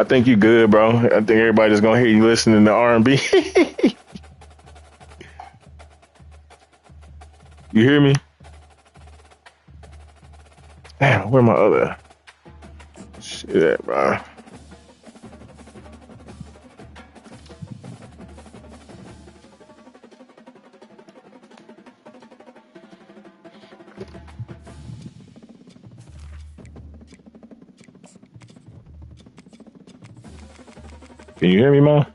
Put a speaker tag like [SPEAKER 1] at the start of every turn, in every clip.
[SPEAKER 1] I think you good, bro. I think everybody's gonna hear you listening to R&B. You hear me? Damn, where my other shit at, bro? Can you hear me, man?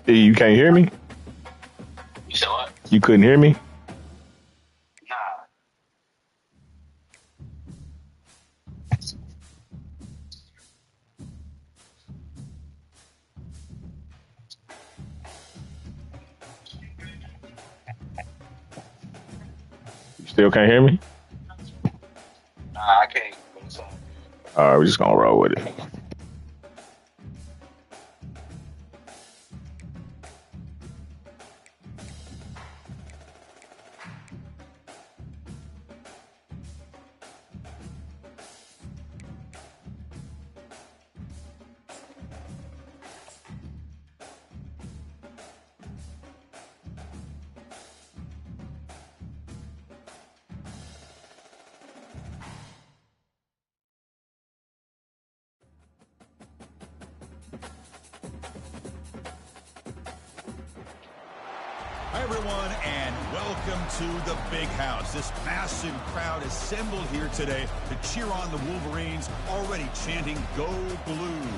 [SPEAKER 1] You can't hear me?
[SPEAKER 2] You said what?
[SPEAKER 1] You couldn't hear me?
[SPEAKER 2] Nah.
[SPEAKER 1] You still can't hear me?
[SPEAKER 2] Nah, I can't. But it's all good.
[SPEAKER 1] All right, we're just gonna roll with it.
[SPEAKER 3] Hi, everyone, and welcome to the Big House. This massive crowd assembled here today to cheer on the Wolverines, already chanting, "Go Blue."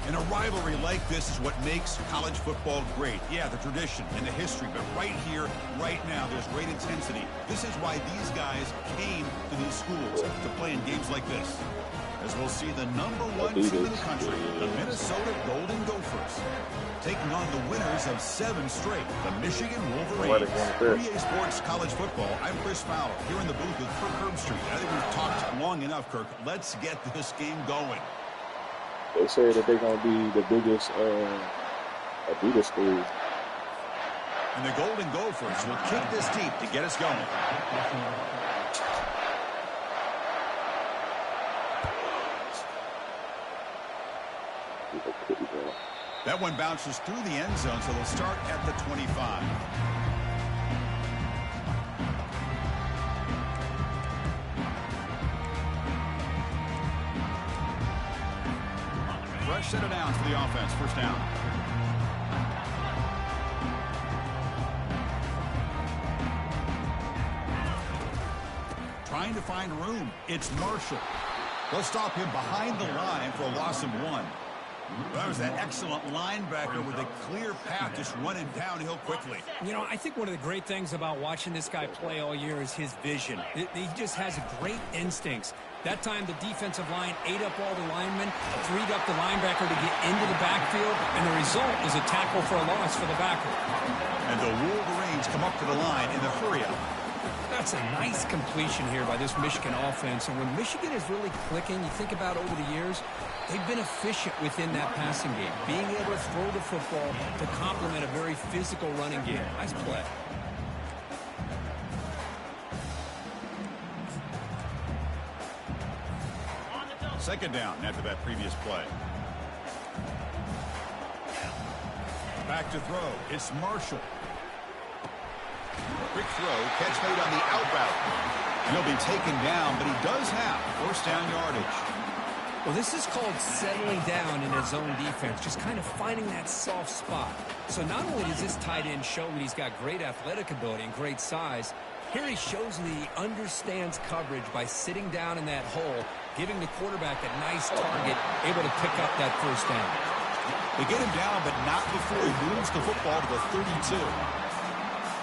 [SPEAKER 3] And a rivalry like this is what makes college football great. Yeah, the tradition and the history, but right here, right now, there's great intensity. This is why these guys came to these schools to play in games like this. As we'll see the #1 team in the country, the Minnesota Golden Gophers, taking on the winners of 7 straight, the Michigan Wolverines. For EA Sports College Football, I'm Chris Fowler, here in the booth with Kirk Herbstreit. I think we've talked long enough, Kirk. Let's get this game going.
[SPEAKER 4] They say that they're going to be the biggest Adidas school.
[SPEAKER 3] And the Golden Gophers will kick this deep to get us going. That one bounces through the end zone, so they'll start at the 25. Fresh set of downs for the offense. First down. Trying to find room. It's Marshall. They'll stop him behind the line for a loss of 1. That was that excellent linebacker with a clear path, just running downhill quickly.
[SPEAKER 5] You know, I think one of the great things about watching this guy play all year is his vision. He just has great instincts. That time, the defensive line ate up all the linemen, freed up the linebacker to get into the backfield, and the result is a tackle for a loss for the backer.
[SPEAKER 3] And the Wolverines come up to the line in the hurry-up.
[SPEAKER 5] That's a nice completion here by this Michigan offense. And when Michigan is really clicking, you think about over the years, they've been efficient within that passing game, being able to throw the football to complement a very physical running game. Nice play.
[SPEAKER 3] Second down after that previous play. Back to throw. It's Marshall. Quick throw. Catch made on the out route. He'll be taken down, but he does have first down yardage.
[SPEAKER 5] Well, this is called settling down in his own defense, just kind of finding that soft spot. So not only does this tight end show that he's got great athletic ability and great size, here he shows that he understands coverage by sitting down in that hole, giving the quarterback a nice target, able to pick up that first down.
[SPEAKER 3] They get him down, but not before he moves the football to the 32.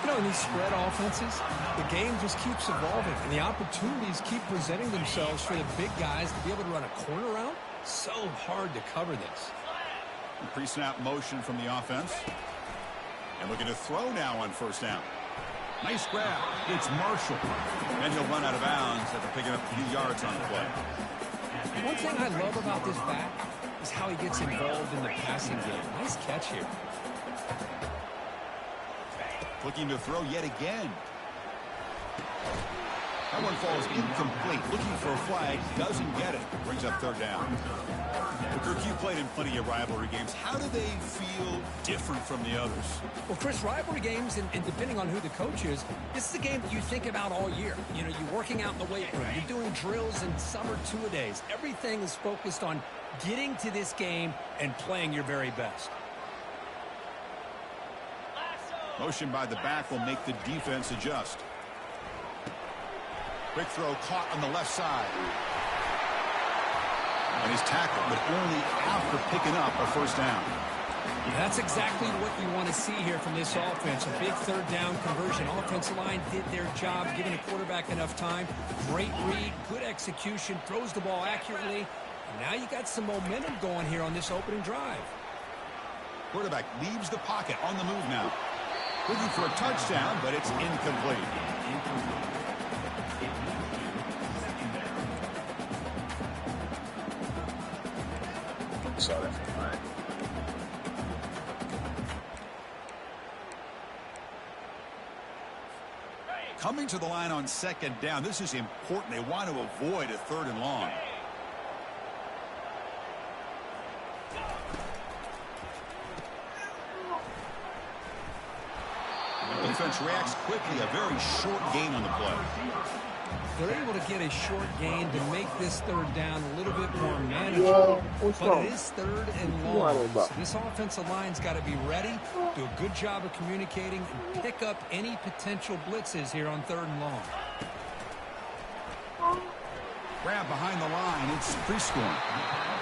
[SPEAKER 5] You know, in these spread offenses, the game just keeps evolving, and the opportunities keep presenting themselves for the big guys to be able to run a corner route. So hard to cover this.
[SPEAKER 3] Pre-snap motion from the offense. And looking to throw now on first down. Nice grab. It's Marshall. And he'll run out of bounds after picking up a few yards on the play.
[SPEAKER 5] One thing I love about this back is how he gets involved in the passing game. Nice catch here.
[SPEAKER 3] Looking to throw yet again. That one falls incomplete. Looking for a flag. Doesn't get it. Brings up third down. Kirk, you played in plenty of rivalry games. How do they feel different from the others?
[SPEAKER 5] Well, Chris, rivalry games, and depending on who the coach is, this is a game that you think about all year. You know, you're working out in the weight room. You're doing drills and summer two-a-days. Everything is focused on getting to this game and playing your very best.
[SPEAKER 3] Motion by the back will make the defense adjust. Quick throw caught on the left side. And he's tackled, but only after picking up a first down.
[SPEAKER 5] That's exactly what you want to see here from this offense. A big third down conversion. Offensive line did their job, giving the quarterback enough time. Great read, good execution, throws the ball accurately. And now you got some momentum going here on this opening drive.
[SPEAKER 3] Quarterback leaves the pocket on the move now. Looking for a touchdown, but it's incomplete.
[SPEAKER 4] Saw that from mine.
[SPEAKER 3] Coming to the line on second down. This is important. They want to avoid a third and long. The defense reacts quickly. A very short gain on the play.
[SPEAKER 5] They're able to get a short gain to make this third down a little bit more manageable. But it is third and long. So this offensive line's got to be ready, do a good job of communicating, and pick up any potential blitzes here on third and long.
[SPEAKER 3] Grab behind the line. It's Prescorn.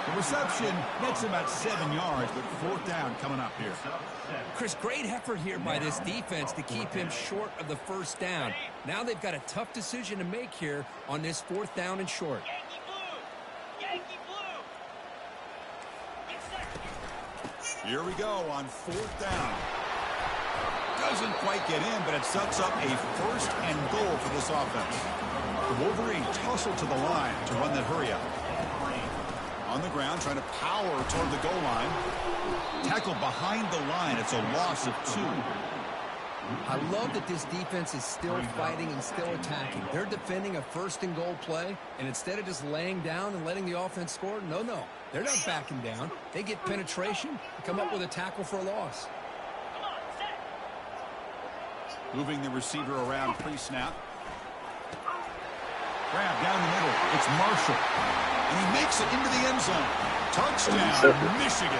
[SPEAKER 3] The reception nets him at 7 yards, but fourth down coming up here.
[SPEAKER 5] Chris, great effort here by this defense to keep him short of the first down. Now they've got a tough decision to make here on this fourth down and short.
[SPEAKER 3] Here we go on fourth down. Doesn't quite get in, but it sets up a first and goal for this offense. The Wolverines tussle to the line to run that hurry up. On the ground, trying to power toward the goal line. Tackle behind the line. It's a loss of 2.
[SPEAKER 5] I love that this defense is still fighting and still attacking. They're defending a first and goal play, and instead of just laying down and letting the offense score, no. They're not backing down. They get penetration and come up with a tackle for a loss.
[SPEAKER 3] Moving the receiver around pre-snap. Grab down the middle. It's Marshall. And he makes it into the end zone. Touchdown, Michigan.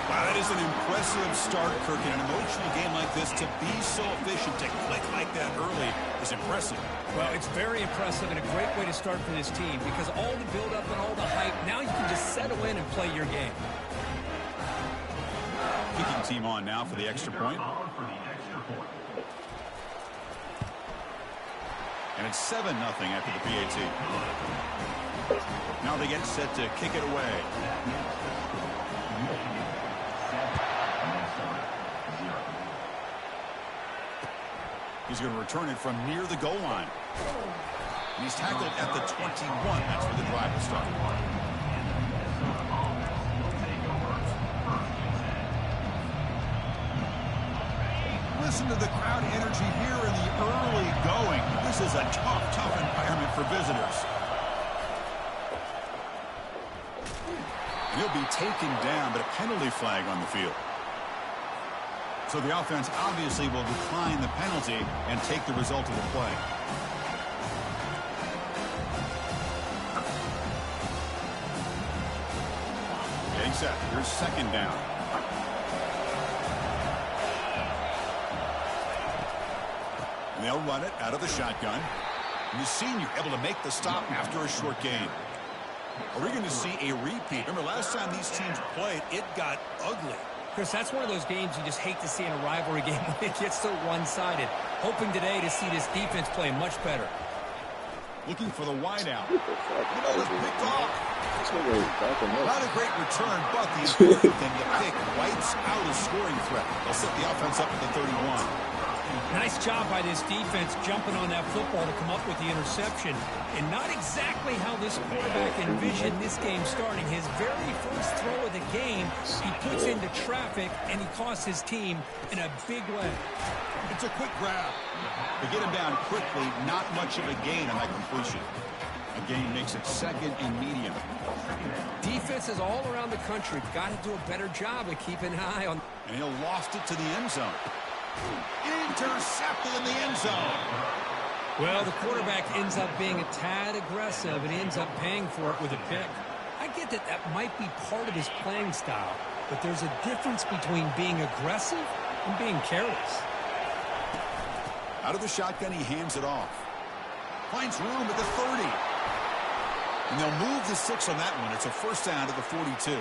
[SPEAKER 3] Wow, that is an impressive start, Kirk. In an emotional game like this, to be so efficient, to click like that early is impressive.
[SPEAKER 5] Well, it's very impressive and a great way to start for this team because all the build-up and all the hype, now you can just settle in and play your game.
[SPEAKER 3] Kicking team on now for the extra point. And it's 7-0 after the PAT. Now they get set to kick it away. He's going to return it from near the goal line. And he's tackled at the 21. That's where the drive will start. Listen to the crowd energy here in the early going. This is a tough environment for visitors. And he'll be taken down, but a penalty flag on the field. So the offense obviously will decline the penalty and take the result of the play. Getting set. Here's second down. And they'll run it out of the shotgun. And the senior able to make the stop after a short gain. Are we going to see a repeat? Remember, last time these teams played, it got ugly.
[SPEAKER 5] Chris, that's one of those games you just hate to see in a rivalry game when it gets so one-sided. Hoping today to see this defense play much better.
[SPEAKER 3] Looking for the wideout. It's picked off. Not a great return, but the important thing, the pick wipes out a scoring threat. They'll set the offense up at the 31.
[SPEAKER 5] Nice job by this defense jumping on that football to come up with the interception. And not exactly how this quarterback envisioned this game starting. His very first throw of the game, he puts into traffic, and he costs his team in a big way.
[SPEAKER 3] It's a quick grab. To get him down quickly, not much of a gain on that completion. A gain makes it second and medium.
[SPEAKER 5] Defenses all around the country got to do a better job of keeping an eye on.
[SPEAKER 3] And he'll lost it to the end zone. Intercepted in the end zone.
[SPEAKER 5] Well, the quarterback ends up being a tad aggressive, and he ends up paying for it with a pick. I get that that might be part of his playing style, but there's a difference between being aggressive and being careless.
[SPEAKER 3] Out of the shotgun, he hands it off. Finds room at the 30. And they'll move the 6 on that one. It's a first down to the 42.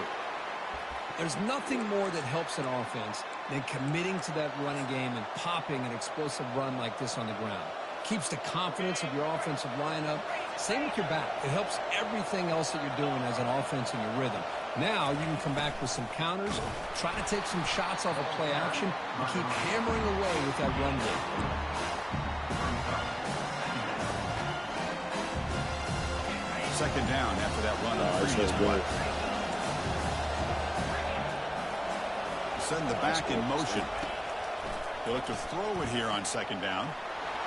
[SPEAKER 5] There's nothing more that helps an offense than committing to that running game and popping an explosive run like this on the ground. Keeps the confidence of your offensive lineup. Same with your back. It helps everything else that you're doing as an offense in your rhythm. Now you can come back with some counters, try to take some shots off of play action, and keep hammering away with that run game.
[SPEAKER 3] Second down after that run. Send the back in motion. They'll look to throw it here on second down.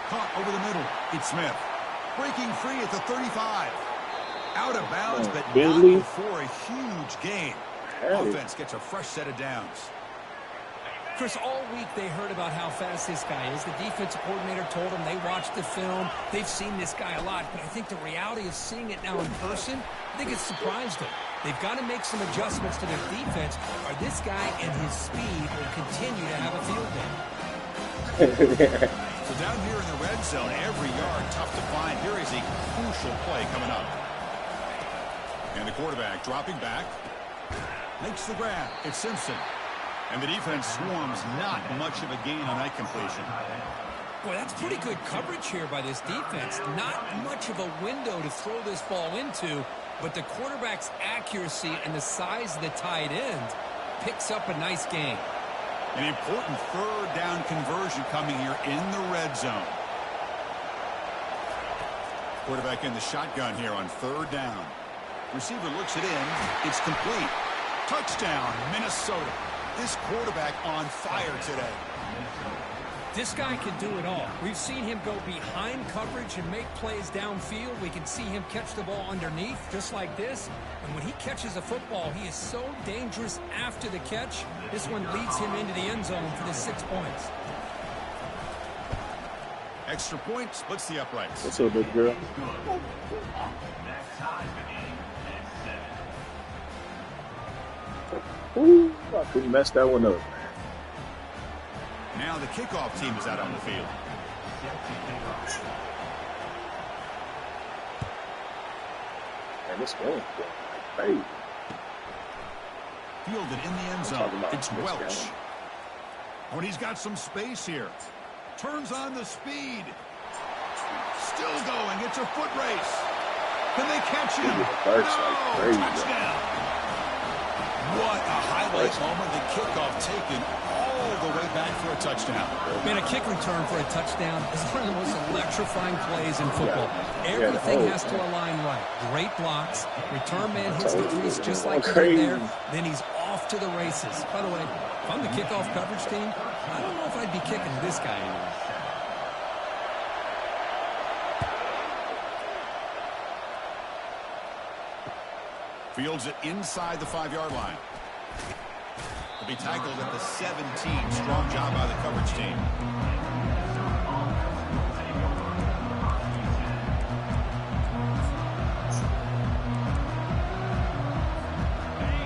[SPEAKER 3] Caught over the middle. It's Smith. Breaking free at the 35. Out of bounds, but not before a huge gain. Offense gets a fresh set of downs.
[SPEAKER 5] Chris, all week they heard about how fast this guy is. The defensive coordinator told them they watched the film. They've seen this guy a lot, but I think the reality of seeing it now in person, I think it's surprised them. They've got to make some adjustments to their defense, or this guy and his speed will continue to have a field day.
[SPEAKER 3] So down here in the red zone, every yard tough to find. Here is a crucial play coming up. And the quarterback dropping back. Makes the grab. It's Simpson. And the defense swarms, not much of a gain on that completion.
[SPEAKER 5] Boy, that's pretty good coverage here by this defense. Not much of a window to throw this ball into, but the quarterback's accuracy and the size of the tight end picks up a nice gain.
[SPEAKER 3] An important third down conversion coming here in the red zone. Quarterback in the shotgun here on third down. Receiver looks it in. It's complete. Touchdown, Minnesota. This quarterback on fire today.
[SPEAKER 5] This guy can do it all. We've seen him go behind coverage and make plays downfield. We can see him catch the ball underneath, just like this. And when he catches a football, he is so dangerous after the catch. This one leads him into the end zone for the 6 points.
[SPEAKER 3] Extra point splits the uprights.
[SPEAKER 4] What's up, big girl? Ooh, I couldn't mess that one up.
[SPEAKER 3] Now the kickoff team is out on the field.
[SPEAKER 4] Man, this game, hey.
[SPEAKER 3] Fielded in the end zone. It's Welch. When he's got some space here. Turns on the speed. Still going. It's a foot race. Can they catch him? No! Touchdown. What a highlight moment. The kickoff taken all the way back for a touchdown.
[SPEAKER 5] Man, a kick return for a touchdown is one of the most electrifying plays in football. Everything has to align right. Great blocks. Return man hits the crease just like he did there. Then he's off to the races. By the way, if I'm the kickoff coverage team, I don't know if I'd be kicking this guy anymore.
[SPEAKER 3] Fields it inside the 5-yard line. He'll be tackled at the 17. Strong job by the coverage team.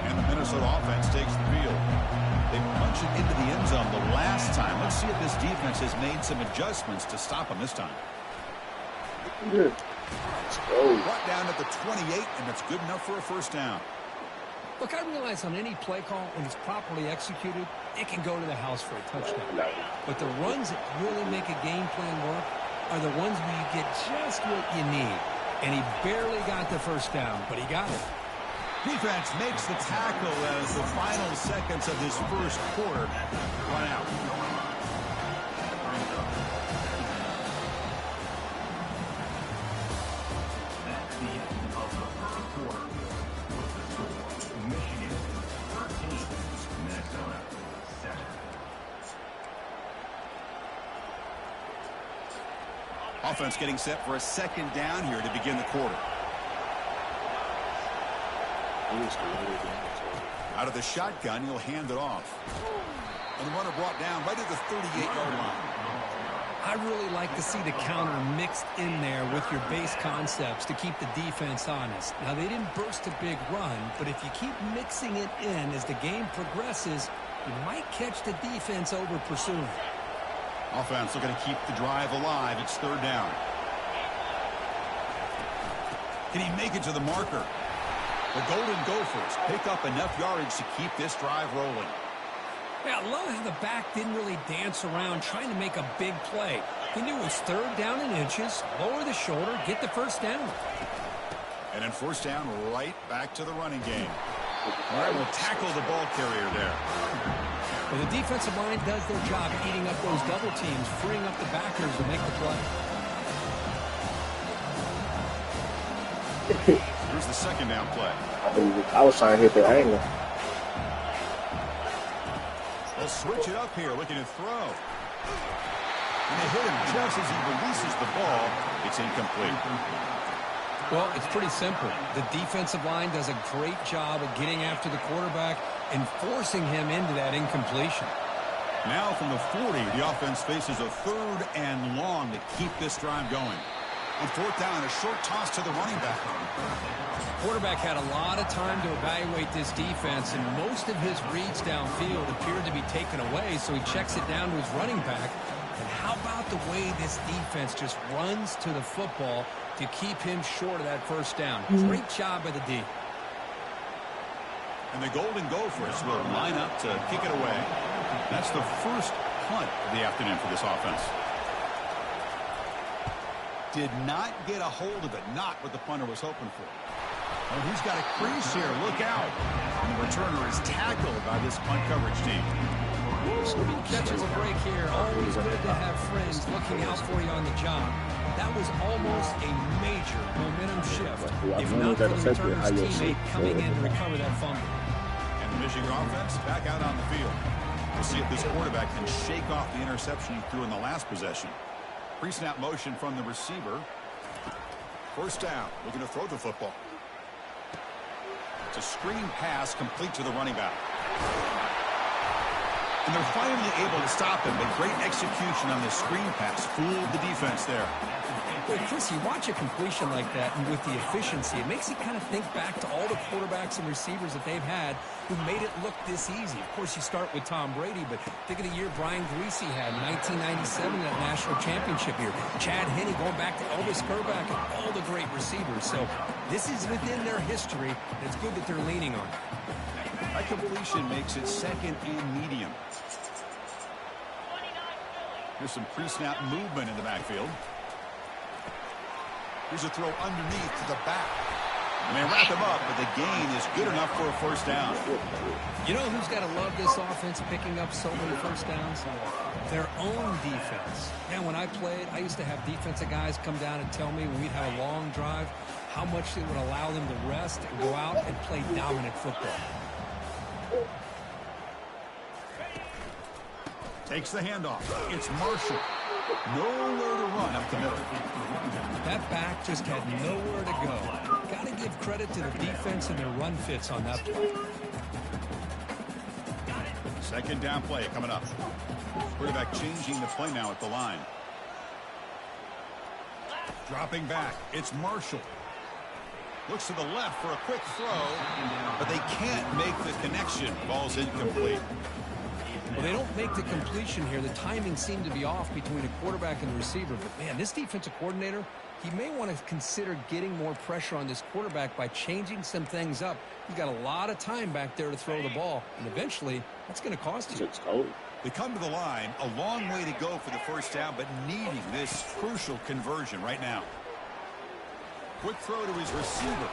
[SPEAKER 3] And the Minnesota offense takes the field. They punch it into the end zone the last time. Let's see if this defense has made some adjustments to stop them this time.
[SPEAKER 4] Good.
[SPEAKER 3] Brought down at the 28, and that's good enough for a first down.
[SPEAKER 5] Look, I realize on any play call, when it's properly executed, it can go to the house for a touchdown. But the runs that really make a game plan work are the ones where you get just what you need. And he barely got the first down, but he got it.
[SPEAKER 3] Defense makes the tackle as the final seconds of this first quarter run out. Offense getting set for a second down here to begin the quarter. Out of the shotgun, he'll hand it off. And the runner brought down right at the 38-yard line.
[SPEAKER 5] I really like to see the counter mixed in there with your base concepts to keep the defense honest. Now, they didn't burst a big run, but if you keep mixing it in as the game progresses, you might catch the defense over pursuing.
[SPEAKER 3] Offense looking to keep the drive alive. It's third down. Can he make it to the marker? The Golden Gophers pick up enough yardage to keep this drive rolling.
[SPEAKER 5] Yeah, I love how the back didn't really dance around trying to make a big play. He knew it was third down in inches, lower the shoulder, get the first down.
[SPEAKER 3] And then first down, right back to the running game. All right, we'll tackle the ball carrier there.
[SPEAKER 5] Well, the defensive line does their job eating up those double teams, freeing up the backers to make the play.
[SPEAKER 3] Here's the second down play.
[SPEAKER 4] I was trying to hit the angle.
[SPEAKER 3] They'll switch it up here, looking to throw. And they hit him just as he releases the ball. It's incomplete.
[SPEAKER 5] Well, it's pretty simple. The defensive line does a great job of getting after the quarterback and forcing him into that incompletion.
[SPEAKER 3] Now from the 40, the offense faces a third and long to keep this drive going. On fourth down, a short toss to the running back.
[SPEAKER 5] Quarterback had a lot of time to evaluate this defense, and most of his reads downfield appeared to be taken away, so he checks it down to his running back. And how about the way this defense just runs to the football to keep him short of that first down? Great job by the D.
[SPEAKER 3] And the Golden Gophers will line up to kick it away. That's the first punt of the afternoon for this offense. Did not get a hold of it. Not what the punter was hoping for. Oh, he's got a crease here. Look out. And the returner is tackled by this punt coverage team.
[SPEAKER 5] Catches a break here. Always good to have friends looking out for you on the job. That was almost a major momentum shift. If not for the returner's teammate coming in to recover that fumble.
[SPEAKER 3] And the Michigan offense back out on the field. We'll see if this quarterback can shake off the interception he threw in the last possession. Pre-snap motion from the receiver. First down. Looking to throw the football. It's a screen pass complete to the running back. And they're finally able to stop him. But great execution on the screen pass. Fooled the defense there.
[SPEAKER 5] Well, Chris, you watch a completion like that, and with the efficiency, it makes you kind of think back to all the quarterbacks and receivers that they've had who made it look this easy. Of course, you start with Tom Brady, but think of the year Brian Griese had in 1997, that national championship year. Chad Henne going back to Elvis Kerback and all the great receivers. So this is within their history, and it's good that they're leaning on it.
[SPEAKER 3] That completion makes it second and medium. Here's some pre-snap movement in the backfield. Here's a throw underneath to the back. And they wrap him up, but the gain is good enough for a first down.
[SPEAKER 5] You know who's got to love this offense picking up so many first downs? Their own defense. And when I played, I used to have defensive guys come down and tell me when we'd have a long drive how much it would allow them to rest and go out and play dominant football.
[SPEAKER 3] Takes the handoff. It's Marshall. Nowhere to run up the middle.
[SPEAKER 5] That back just had nowhere to go. Got to give credit to the defense and their run fits on that play.
[SPEAKER 3] Second down play coming up. Quarterback changing the play now at the line. Dropping back. It's Marshall. Looks to the left for a quick throw, but they can't make the connection. Ball's incomplete.
[SPEAKER 5] Well, they don't make the completion here. The timing seemed to be off between the quarterback and the receiver. But, man, this defensive coordinator, he may want to consider getting more pressure on this quarterback by changing some things up. You got a lot of time back there to throw the ball, and eventually that's going to cost you.
[SPEAKER 3] They come to the line, a long way to go for the first down, but needing this crucial conversion right now. Quick throw to his receiver.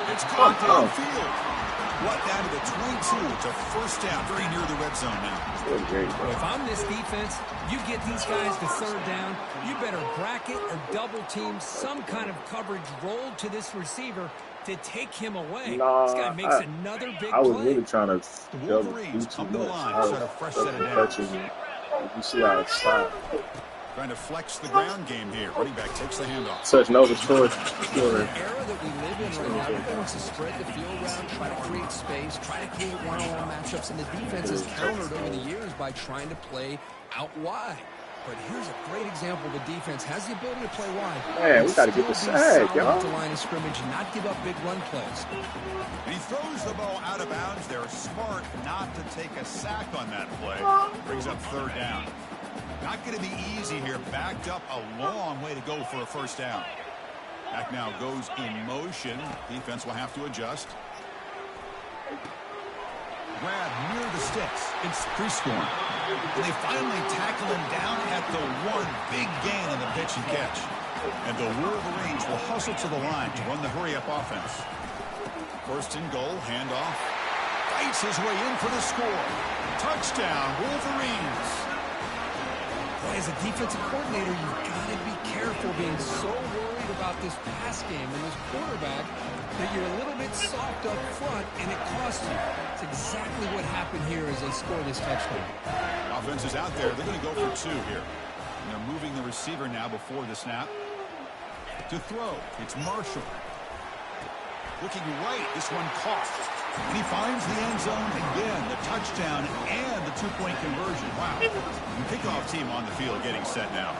[SPEAKER 3] It's caught downfield. Brought down to the 22. It's a first down, very near the red zone now.
[SPEAKER 5] Well, if I'm this defense, you get these guys to third down, you better bracket or double team some kind of coverage rolled to this receiver to take him away. This guy makes another big play.
[SPEAKER 4] I was really trying to
[SPEAKER 3] the Wolverines come to the line, start a fresh set of downs.
[SPEAKER 4] You see how it stopped.
[SPEAKER 3] Trying to flex the ground game here. Running back takes the handoff.
[SPEAKER 4] Such Nova Short.
[SPEAKER 5] In the era that we live in right now, everyone wants to spread the field around, try to create space, try to create one-on-one matchups, and the defense has countered over the years by trying to play out wide. But here's a great example. The defense has the ability to play wide.
[SPEAKER 4] Man, we got to get the sack, y'all.
[SPEAKER 5] To line of scrimmage and not give up big run plays.
[SPEAKER 3] And he throws the ball out of bounds. They're smart not to take a sack on that play. Brings up third down. Not going to be easy here. Backed up a long way to go for a first down. Back now goes in motion. Defense will have to adjust. Grab near the sticks. It's pre-scoring. And they finally tackle him down at the one. Big gain on the pitch and catch. And the Wolverines will hustle to the line to run the hurry-up offense. First and goal, handoff. Fights his way in for the score. Touchdown, Wolverines.
[SPEAKER 5] Boy, as a defensive coordinator, you've got to be careful being so worried about this pass game and this quarterback that you're a little bit soft up front, and it costs you. It's exactly what happened here as they score this touchdown.
[SPEAKER 3] Offense is out there. They're going to go for two here. And they're moving the receiver now before the snap. To throw, it's Marshall. Looking right, this one caught. And he finds the end zone again. The touchdown and the two-point conversion. Wow. The kickoff team on the field getting set now.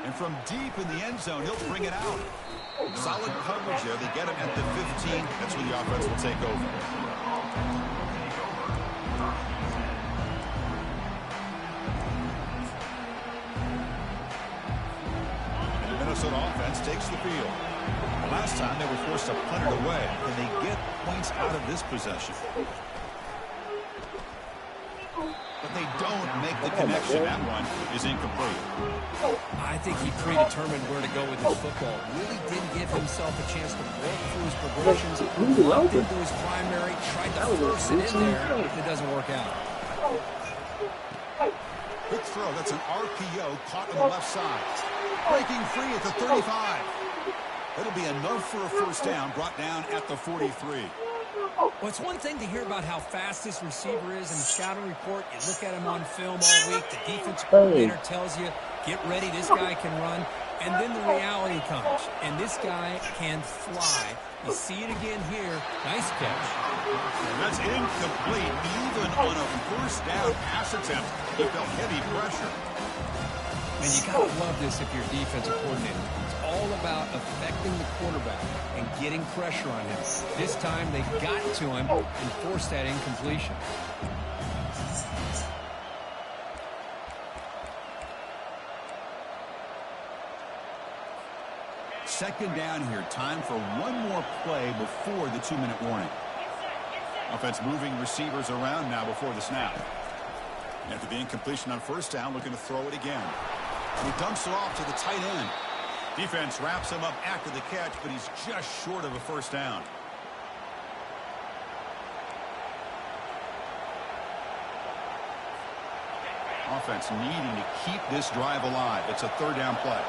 [SPEAKER 3] And from deep in the end zone, he'll bring it out. Solid coverage there. They get him at the 15. That's where the offense will take over. And the Minnesota offense takes the field. Last time they were forced to punt it away. Can they get points out of this possession? But they don't make the connection. That one is incomplete.
[SPEAKER 5] I think he predetermined where to go with his football. Really didn't give himself a chance to work through his progressions. Locked into his primary, tried to force it in there, and it doesn't work out.
[SPEAKER 3] Quick throw. That's an RPO caught on the left side. Breaking free at the 35. It'll be enough for a first down, brought down at the 43.
[SPEAKER 5] Well, it's one thing to hear about how fast this receiver is in the scouting report. You look at him on film all week. The defensive coordinator tells you, get ready, this guy can run. And then the reality comes, and this guy can fly. You see it again here. Nice catch.
[SPEAKER 3] And that's incomplete. Even on a first down pass attempt, he felt heavy pressure.
[SPEAKER 5] And you got to love this if you're a defensive coordinator. It's all about affecting the quarterback and getting pressure on him. This time they got to him and forced that incompletion.
[SPEAKER 3] Second down here. Time for one more play before the 2-minute warning. Offense moving receivers around now before the snap. After the incompletion on first down, looking to throw it again. And he dumps it off to the tight end. Defense wraps him up after the catch, but he's just short of a first down. Offense needing to keep this drive alive. It's a third down play.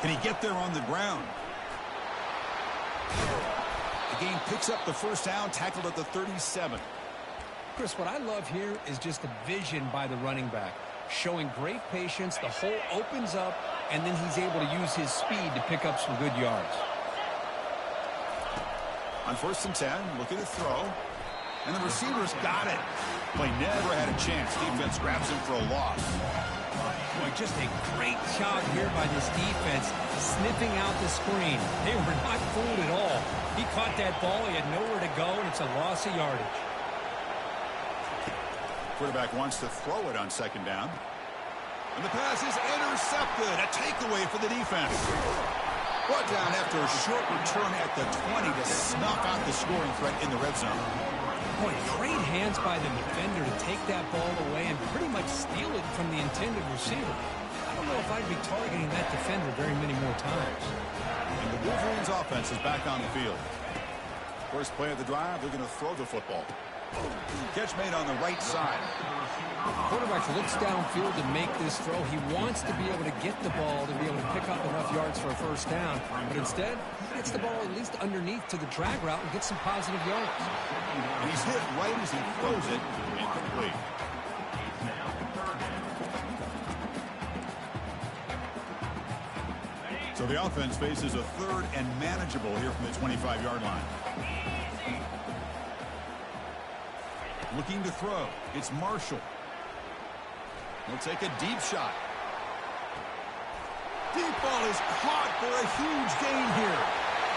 [SPEAKER 3] Can he get there on the ground? The game picks up the first down, tackled at the 37.
[SPEAKER 5] Chris, what I love here is just the vision by the running back. Showing great patience, the hole opens up, and then he's able to use his speed to pick up some good yards.
[SPEAKER 3] On first and 10, looking to throw. And the receiver's got it. Play never had a chance. Defense grabs him for a loss.
[SPEAKER 5] Boy, just a great job here by this defense, sniffing out the screen. They were not fooled at all. He caught that ball, he had nowhere to go, and it's a loss of yardage.
[SPEAKER 3] Quarterback wants to throw it on second down. And the pass is intercepted. A takeaway for the defense. Brought down after a short return at the 20 to snuff out the scoring threat in the red zone.
[SPEAKER 5] Boy, great hands by the defender to take that ball away and pretty much steal it from the intended receiver. I don't know if I'd be targeting that defender very many more times.
[SPEAKER 3] And the Wolverines offense is back on the field. First play of the drive, they're going to throw the football. Catch made on the right side.
[SPEAKER 5] Quarterback looks downfield to make this throw. He wants to be able to get the ball to be able to pick up enough yards for a first down. But instead, he gets the ball at least underneath to the drag route and gets some positive yards.
[SPEAKER 3] And he's hit right as he throws it. Incomplete. So the offense faces a third and manageable here from the 25-yard line. Looking to throw. It's Marshall. He'll take a deep shot. Deep ball is caught for a huge gain here.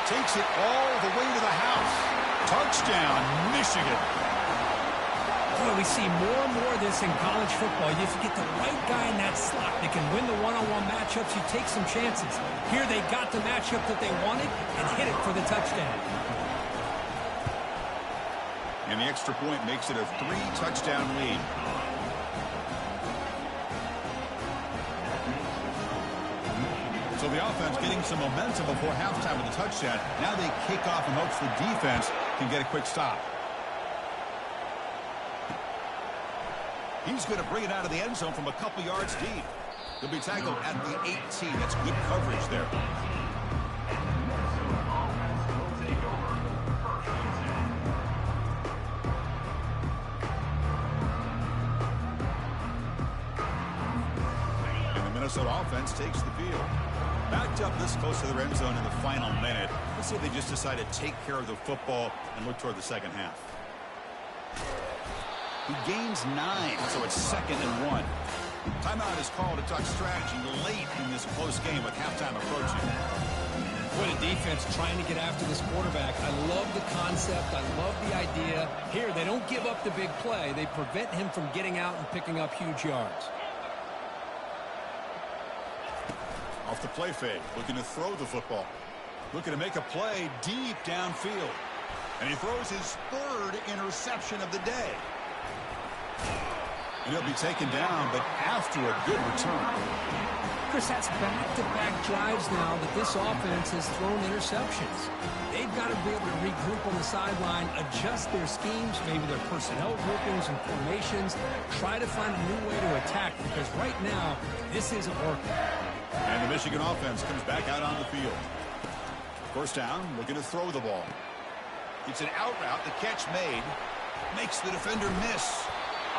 [SPEAKER 3] Takes it all the way to the house. Touchdown, Michigan.
[SPEAKER 5] Boy, we see more and more of this in college football. If you get the right guy in that slot that can win the one-on-one matchups, you take some chances. Here they got the matchup that they wanted and hit it for the touchdown.
[SPEAKER 3] And the extra point makes it a 3-touchdown lead. So the offense getting some momentum before halftime with the touchdown. Now they kick off in hopes the defense can get a quick stop. He's going to bring it out of the end zone from a couple yards deep. He'll be tackled at the 18. That's good coverage there. And the Minnesota offense takes the field. Backed up this close to the end zone in the final minute. Let's see if they just decide to take care of the football and look toward the second half. He gains 9, so it's 2nd and 1. Timeout is called to talk strategy late in this close game with halftime approaching.
[SPEAKER 5] What a defense trying to get after this quarterback. I love the concept. I love the idea. Here, they don't give up the big play. They prevent him from getting out and picking up huge yards.
[SPEAKER 3] Off the play fake, looking to throw the football. Looking to make a play deep downfield. And he throws his 3rd interception of the day. And he'll be taken down, but after a good return.
[SPEAKER 5] Chris, that's back-to-back drives now that this offense has thrown interceptions. They've got to be able to regroup on the sideline, adjust their schemes, maybe their personnel groupings and formations, try to find a new way to attack, because right now, this isn't working.
[SPEAKER 3] And the Michigan offense comes back out on the field. First down, looking to throw the ball. It's an out route, the catch made. Makes the defender miss.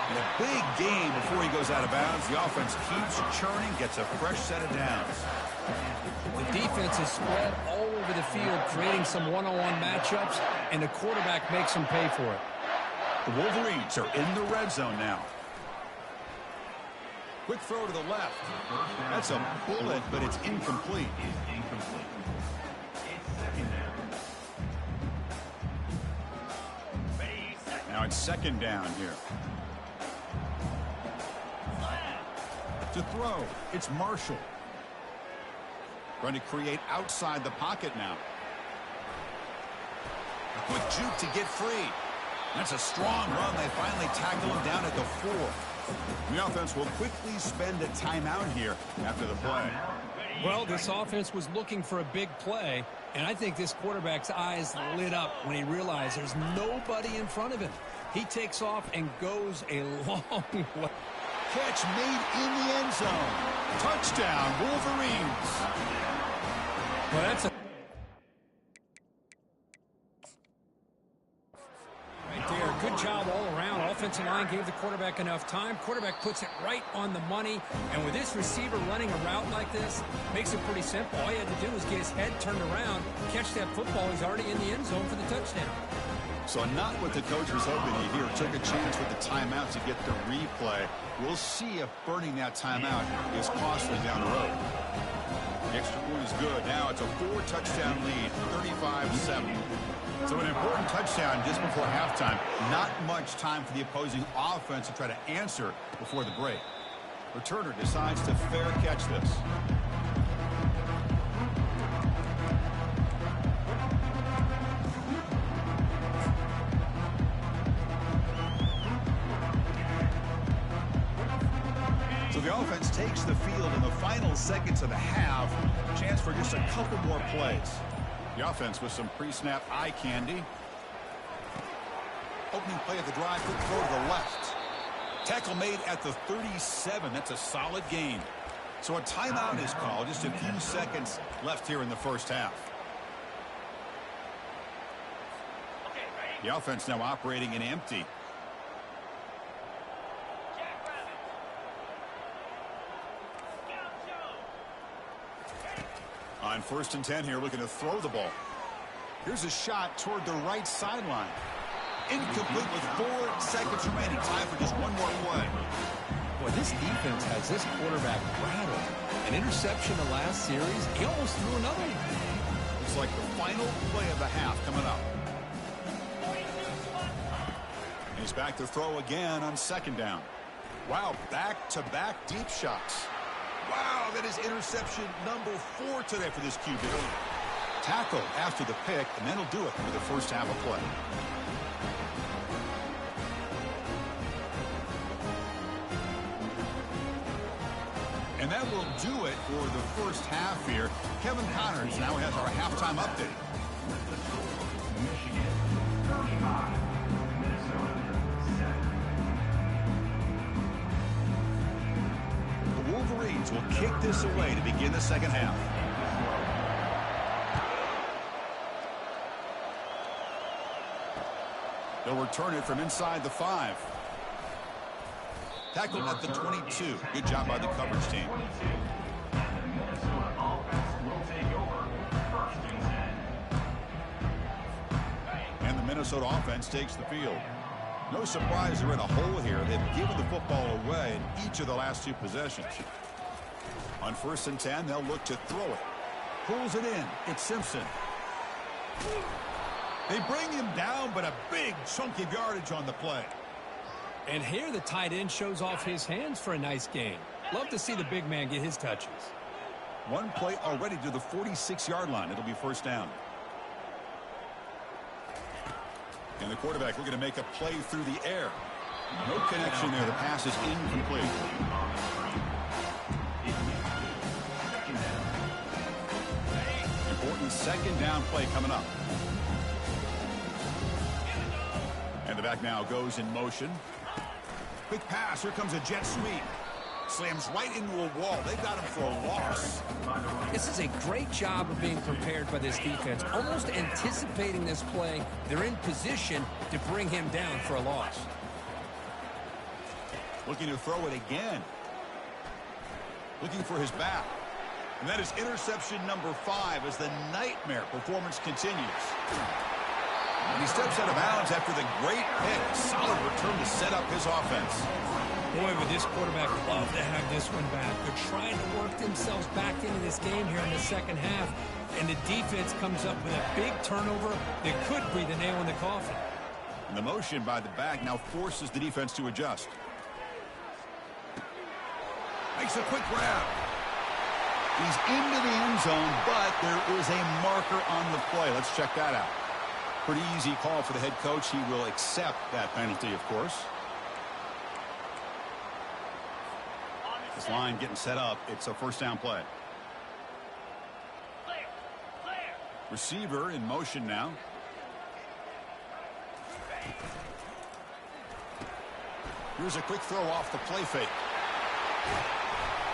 [SPEAKER 3] And a big gain before he goes out of bounds. The offense keeps churning, gets a fresh set of downs.
[SPEAKER 5] The defense is spread all over the field, creating some one-on-one matchups, and the quarterback makes them pay for it.
[SPEAKER 3] The Wolverines are in the red zone now. Quick throw to the left. That's a bullet, but it's incomplete. Now it's 2nd down here. To throw, it's Marshall. Trying to create outside the pocket now. A quick juke to get free. That's a strong run. They finally tackle him down at the 4. The offense will quickly spend a timeout here after the play.
[SPEAKER 5] Well, this offense was looking for a big play, and I think this quarterback's eyes lit up when he realized there's nobody in front of him. He takes off and goes a long way.
[SPEAKER 3] Catch made in the end zone. Touchdown, Wolverines.
[SPEAKER 5] Well, that's a right there. Good job all around. Offensive line gave the quarterback enough time. Quarterback puts it right on the money. And with this receiver running a route like this, makes it pretty simple. All he had to do was get his head turned around, catch that football. He's already in the end zone for the touchdown.
[SPEAKER 3] So not what the coach was hoping to hear. Took a chance with the timeout to get the replay. We'll see if burning that timeout is costly down the road. The extra point is good. Now it's a 4-touchdown lead, 35-7. So an important touchdown just before halftime. Not much time for the opposing offense to try to answer before the break. Returner decides to fair catch this. So the offense takes the field in the final seconds of the half. Chance for just a couple more plays. The offense with some pre-snap eye candy. A opening play of the drive. Quick throw to the left. Tackle made at the 37. That's a solid gain. So a timeout is called. Just a few seconds left here in the first half. The offense now operating in empty. On 1st and 10 here, looking to throw the ball. Here's a shot toward the right sideline. Incomplete with 4 seconds remaining. Time for just one more play.
[SPEAKER 5] Boy, this defense has this quarterback rattled. An interception the last series. He almost threw another one.
[SPEAKER 3] It's like the final play of the half coming up. And he's back to throw again on 2nd down. Wow, back-to-back deep shots. Wow, that is interception number 4 today for this QB. Tackle after the pick, and that'll do it for the first half of play. And that will do it for the first half here. Kevin Connors now has our halftime update. The Wolverines will kick this away to begin the second half. They'll return it from inside the 5. Tackled at the 22. Good job by the coverage team. And the Minnesota offense takes the field. No surprise they're in a hole here. They've given the football away in each of the last 2 possessions. On 1st and 10, they'll look to throw it. Pulls it in. It's Simpson. They bring him down, but a big chunk of yardage on the play.
[SPEAKER 5] And here the tight end shows off his hands for a nice gain. Love to see the big man get his touches.
[SPEAKER 3] One play already to the 46-yard line. It'll be 1st down. And the quarterback looking to make a play through the air. No connection there. The pass is incomplete. Important 2nd down play coming up. And the back now goes in motion. Quick pass. Here comes a jet sweep. Slams right into a wall. They got him for a loss.
[SPEAKER 5] This is a great job of being prepared by this defense. Almost anticipating this play. They're in position to bring him down for a loss.
[SPEAKER 3] Looking to throw it again. Looking for his back. And that is interception number 5 as the nightmare performance continues. And he steps out of bounds after the great pick. Solid return to set up his offense.
[SPEAKER 5] Boy, would this quarterback love to have this one back. They're trying to work themselves back into this game here in the second half. And the defense comes up with a big turnover that could be the nail in the coffin.
[SPEAKER 3] And the motion by the back now forces the defense to adjust. Makes a quick grab. He's into the end zone, but there is a marker on the play. Let's check that out. Pretty easy call for the head coach. He will accept that penalty, of course. This line getting set up. It's a 1st down play. Receiver in motion now. Here's a quick throw off the play fake.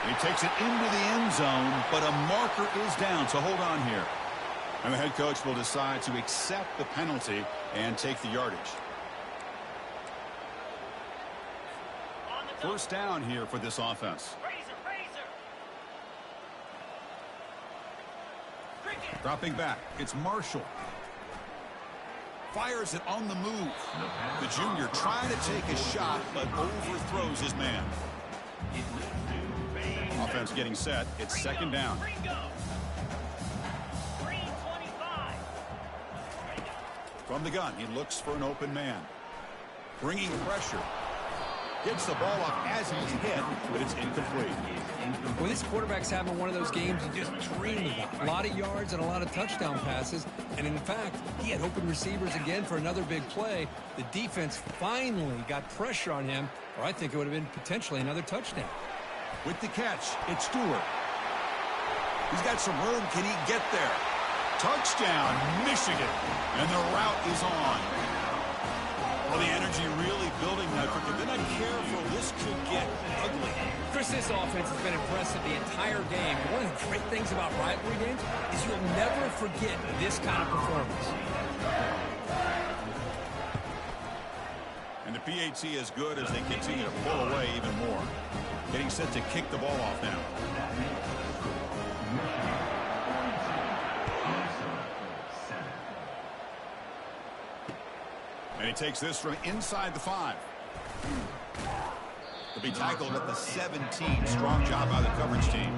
[SPEAKER 3] And he takes it into the end zone, but a marker is down, so hold on here. And the head coach will decide to accept the penalty and take the yardage. 1st down here for this offense. Dropping back, it's Marshall. Fires it on the move. The junior trying to take a shot, but overthrows his man. Offense getting set. It's 2nd down. From the gun, he looks for an open man. Bringing pressure. Gets the ball up as he's hit, but it's incomplete.
[SPEAKER 5] Well, this quarterback's having one of those games you just dream about. A lot of yards and a lot of touchdown passes. And in fact, he had open receivers again for another big play. The defense finally got pressure on him, or I think it would have been potentially another touchdown.
[SPEAKER 3] With the catch, it's Stewart. He's got some room. Can he get there? Touchdown, Michigan. And the route is on. Well, the energy really building now. If they're not careful, this could get ugly.
[SPEAKER 5] Chris, this offense has been impressive the entire game. One of the great things about rivalry games is you'll never forget this kind of performance.
[SPEAKER 3] And the PAT is good as they continue to pull away even more. Getting set to kick the ball off now. And he takes this from inside the 5. To be tackled at the 17. Strong job by the coverage team.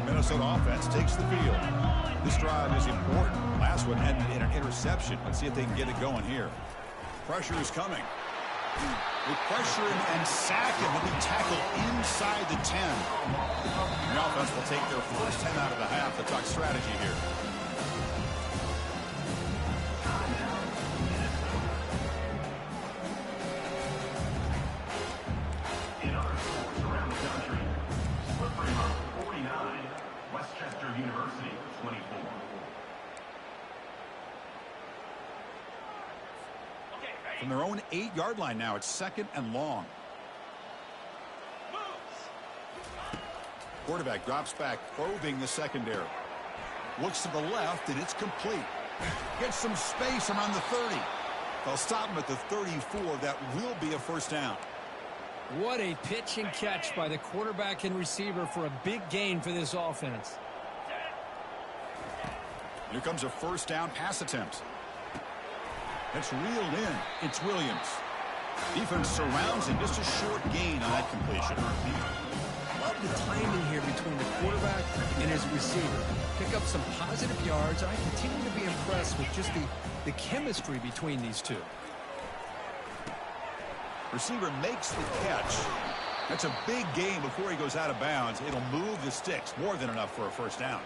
[SPEAKER 3] Minnesota offense takes the field. This drive is important. Last one ended in an interception. Let's see if they can get it going here. Pressure is coming. They pressure him and sack him. He'll be tackled inside the 10. The offense will take their first 10 out of the half. Let's talk strategy here.
[SPEAKER 6] In other sports around the country, Slippery 49, Westchester University 24.
[SPEAKER 3] From their own 8-yard line now, it's 2nd and long. Quarterback drops back, probing the secondary. Looks to the left, and it's complete. Gets some space around the 30. They'll stop him at the 34. That will be a first down.
[SPEAKER 5] What a pitch and catch by the quarterback and receiver for a big gain for this offense.
[SPEAKER 3] Here comes a first down pass attempt. That's reeled in. It's Williams. Defense surrounds him. Just a short gain on that completion.
[SPEAKER 5] Love the timing here between the quarterback and his receiver. Pick up some positive yards. I continue to be impressed with just the chemistry between these two.
[SPEAKER 3] Receiver makes the catch. That's a big gain before he goes out of bounds. It'll move the sticks. More than enough for a first down.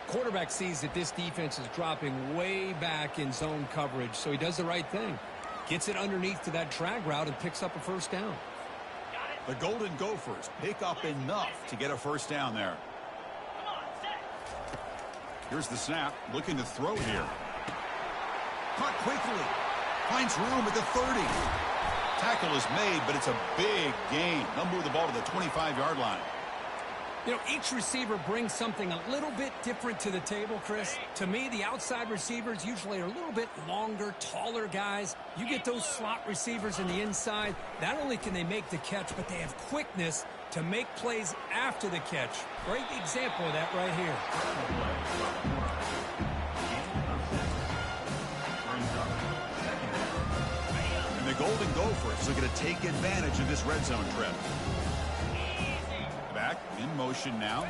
[SPEAKER 5] Quarterback sees that this defense is dropping way back in zone coverage, so he does the right thing. Gets it underneath to that drag route and picks up a first down.
[SPEAKER 3] The Golden Gophers pick up enough to get a first down there. Here's the snap. Looking to throw here. Caught quickly. Finds room at the 30. Tackle is made, but it's a big gain. They'll move the ball to the 25-yard line.
[SPEAKER 5] You know, each receiver brings something a little bit different to the table, Chris. To me, the outside receivers usually are a little bit longer, taller guys. You get those slot receivers in the inside, not only can they make the catch, but they have quickness to make plays after the catch. Great example of that right here.
[SPEAKER 3] And the Golden Gophers are going to take advantage of this red zone trip. Back in motion now.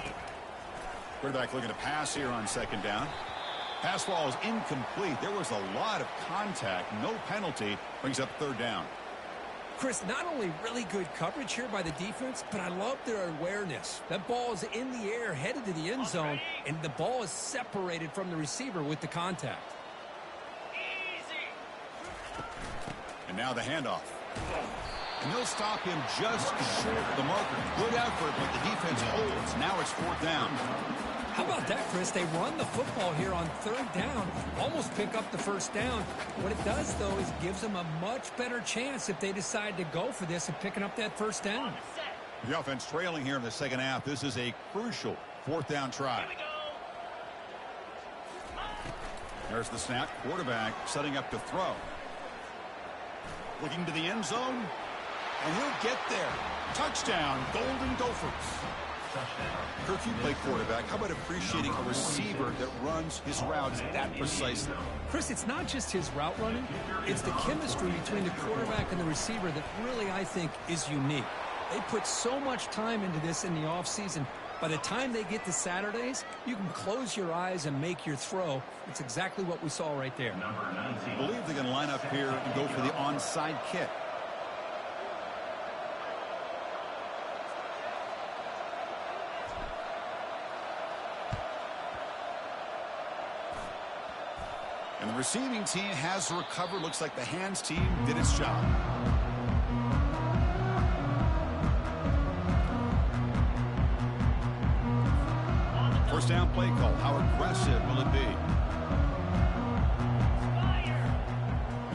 [SPEAKER 3] Quarterback looking to pass here on second down. Pass ball is incomplete. There was a lot of contact. No penalty. Brings up third down.
[SPEAKER 5] Chris, not only really good coverage here by the defense, but I love their awareness. That ball is in the air, headed to the end zone, and the ball is separated from the receiver with the contact.
[SPEAKER 3] And now the handoff. And they'll stop him just short of the marker. Good effort, but the defense holds. Now it's fourth down.
[SPEAKER 5] How about that, Chris? They run the football here on third down, almost pick up the first down. What it does, though, is gives them a much better chance if they decide to go for this and picking up that first down.
[SPEAKER 3] The offense trailing here in the second half. This is a crucial fourth down try. There's the snap. Quarterback setting up to throw. Looking to the end zone. And he'll get there. Touchdown, Golden Gophers. Kirk, you play quarterback. How about appreciating a receiver that runs his routes that precisely?
[SPEAKER 5] Chris, it's not just his route running. It's the chemistry between the quarterback and the receiver that really, I think, is unique. They put so much time into this in the offseason. By the time they get to Saturdays, you can close your eyes and make your throw. It's exactly what we saw right there.
[SPEAKER 3] I believe they're going to line up here and go for the onside kick. And the receiving team has recovered. Looks like the hands team did its job. First down play call. How aggressive will it be?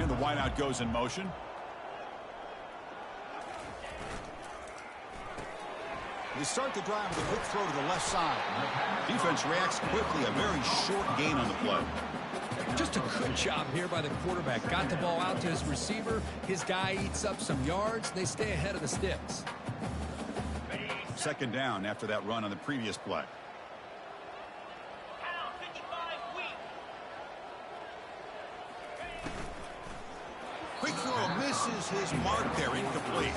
[SPEAKER 3] And the wideout goes in motion. They start the drive with a quick throw to the left side. Defense reacts quickly. A very short gain on the play.
[SPEAKER 5] Just a good job here by the quarterback. Got the ball out to his receiver. His guy eats up some yards. They stay ahead of the sticks.
[SPEAKER 3] Second down after that run on the previous play. Quick throw misses his mark there, incomplete.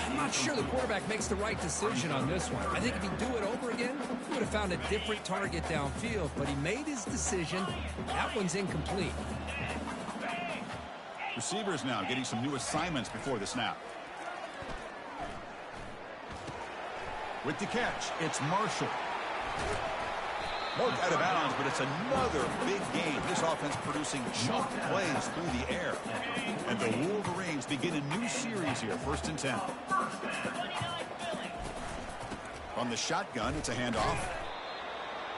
[SPEAKER 5] I'm not sure the quarterback makes the right decision on this one. I think if he'd do it over again, he would have found a different target downfield, but he made his decision. That one's incomplete.
[SPEAKER 3] Receivers now getting some new assignments before the snap. With the catch, it's Marshall. Marked out of bounds, but it's another big game. This offense producing chunk plays through the air. And the Wolverines begin a new series here, 1st and 10. From the shotgun, it's a handoff.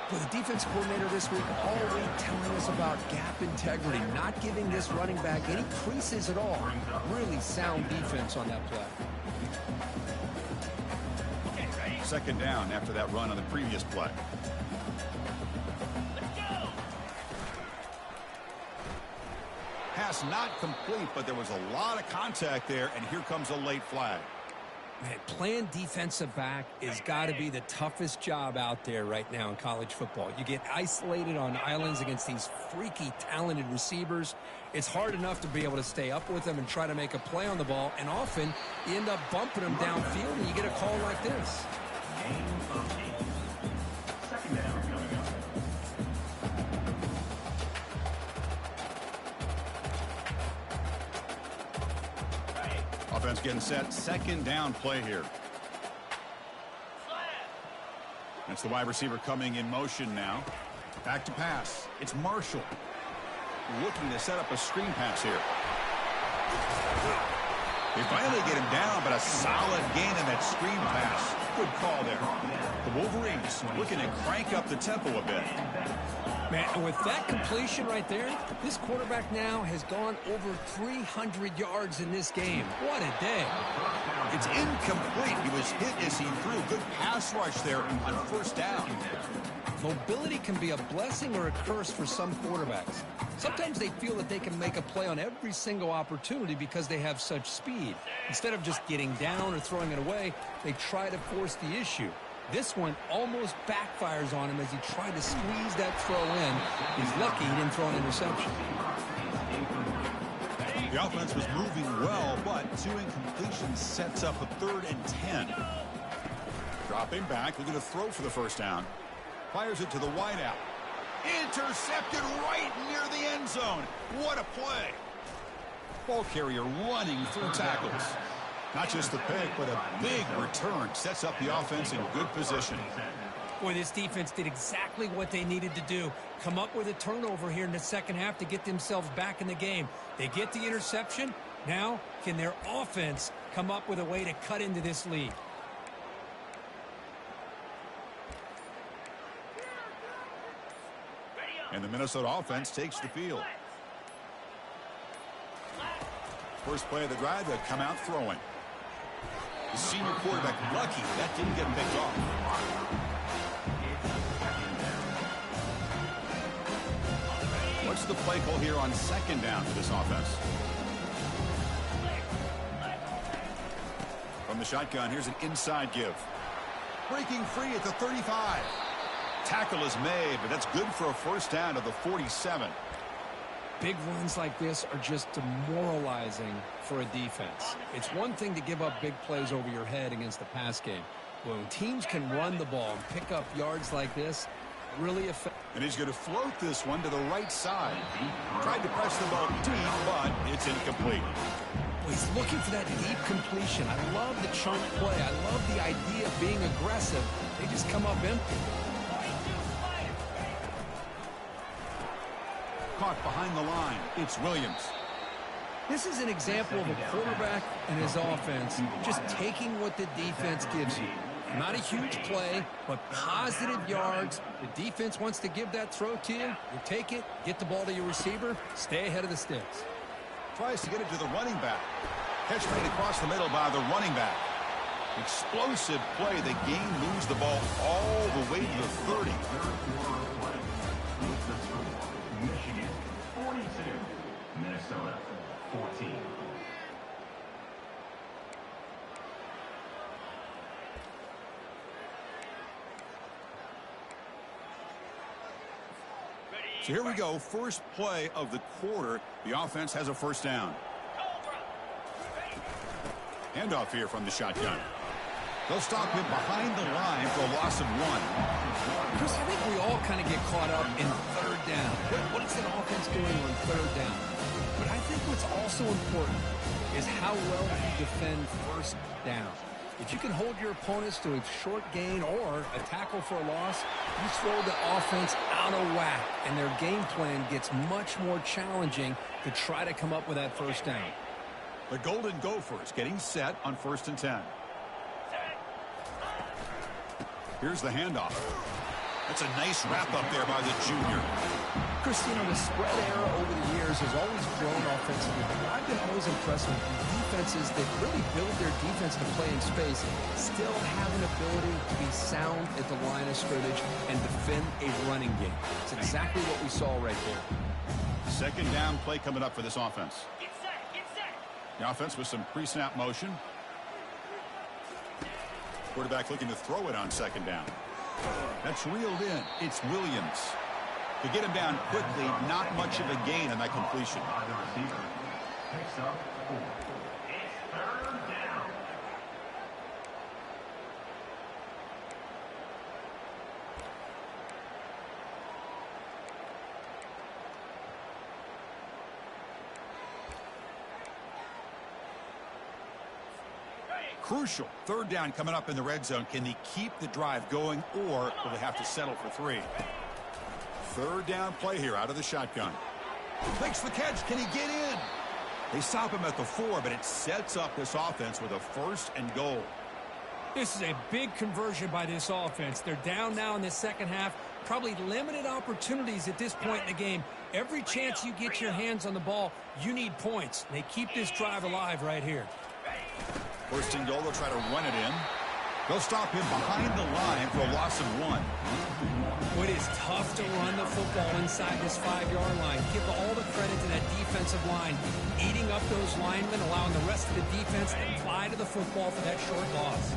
[SPEAKER 5] Well, the defense coordinator this week all week telling us about gap integrity, not giving this running back any creases at all. Really sound defense on that play.
[SPEAKER 3] Second down after that run on the previous play. Pass not complete, but there was a lot of contact there, and here comes a late flag.
[SPEAKER 5] Man, playing defensive back has got to be the toughest job out there right now in college football. You get isolated on islands against these freaky, talented receivers. It's hard enough to be able to stay up with them and try to make a play on the ball, and often you end up bumping them downfield, and you get a call like this.
[SPEAKER 6] Second down coming up.
[SPEAKER 3] Offense getting set. Second down play here. That's the wide receiver coming in motion now. Back to pass. It's Marshall. Looking to set up a screen pass here. They finally get him down, but a solid gain in that screen pass. Good call there. The Wolverines looking to crank up the tempo a bit.
[SPEAKER 5] Man, and with that completion right there, this quarterback now has gone over 300 yards in this game. What a day.
[SPEAKER 3] It's incomplete. He was hit as he threw. Good pass rush there on first down.
[SPEAKER 5] Mobility can be a blessing or a curse for some quarterbacks. Sometimes they feel that they can make a play on every single opportunity because they have such speed. Instead of just getting down or throwing it away, they try to force the issue. This one almost backfires on him as he tried to squeeze that throw in. He's lucky he didn't throw an interception.
[SPEAKER 3] The offense was moving well, but 2 incompletions sets up a 3rd and 10. Dropping back, looking to throw for the first down. Fires it to the wideout. Intercepted right near the end zone. What a play. Ball carrier running through tackles. Not just the pick, but a big return sets up the offense in good position.
[SPEAKER 5] Boy, this defense did exactly what they needed to do. Come up with a turnover here in the second half to get themselves back in the game. They get the interception. Now, can their offense come up with a way to cut into this lead?
[SPEAKER 3] And the Minnesota offense takes the field. First play of the drive, they come out throwing. The senior quarterback lucky that didn't get picked off. What's the play call here on second down for this offense? From the shotgun, here's an inside give. Breaking free at the 35. Tackle is made, but that's good for a first down to the 47.
[SPEAKER 5] Big runs like this are just demoralizing for a defense. It's one thing to give up big plays over your head against the pass game. When teams can run the ball and pick up yards like this, really effective.
[SPEAKER 3] And he's going to float this one to the right side. Tried to press the ball deep, but it's incomplete.
[SPEAKER 5] Well, he's looking for that deep completion. I love the chunk play. I love the idea of being aggressive. They just come up empty.
[SPEAKER 3] Caught behind the line. It's Williams.
[SPEAKER 5] This is an example of a quarterback and his offense just taking what the defense gives you. Not a huge play, but positive yards. The defense wants to give that throw to you. You take it, get the ball to your receiver, stay ahead of the sticks.
[SPEAKER 3] Tries to get it to the running back. Catch made across the middle by the running back. Explosive play. The game moves the ball all the way to the 30.
[SPEAKER 6] Michigan 42, Minnesota 14.
[SPEAKER 3] So here we go. First play of the quarter. The offense has a first down. Handoff here from the shotgun. They'll stop him behind the line for a loss of 1.
[SPEAKER 5] Chris, I think we all kind of get caught up in third down. What is an offense doing on third down? But I think what's also important is how well you defend first down. If you can hold your opponents to a short gain or a tackle for a loss, you throw the offense out of whack, and their game plan gets much more challenging to try to come up with that first down.
[SPEAKER 3] The Golden Gophers getting set on 1st and 10. Here's the handoff. That's a nice wrap up there by the junior.
[SPEAKER 5] Christina, the spread era over the years has always grown offensively, but I've been always impressed with defenses that really build their defense to play in space, still have an ability to be sound at the line of scrimmage and defend a running game. It's exactly what we saw right there.
[SPEAKER 3] Second down play coming up for this offense. The offense with some pre-snap motion. Quarterback looking to throw it on second down. That's reeled in. It's Williams. To get him down quickly, not much of a gain on that completion.
[SPEAKER 6] By the receiver. Picks up 4. It's third down.
[SPEAKER 3] Crucial. Third down coming up in the red zone. Can they keep the drive going, or will they have to settle for 3? Third down play here out of the shotgun. Makes the catch. Can he get in? They stop him at the 4, but it sets up this offense with a 1st and goal.
[SPEAKER 5] This is a big conversion by this offense. They're down now in the second half. Probably limited opportunities at this point in the game. Every chance you get your hands on the ball, you need points. They keep this drive alive right here.
[SPEAKER 3] 1st and goal. They'll try to run it in. They'll stop him behind the line for a loss of 1.
[SPEAKER 5] It is tough to run the football inside this 5-yard line. Give all the credit to that defensive line, eating up those linemen, allowing the rest of the defense to fly to the football for that short loss.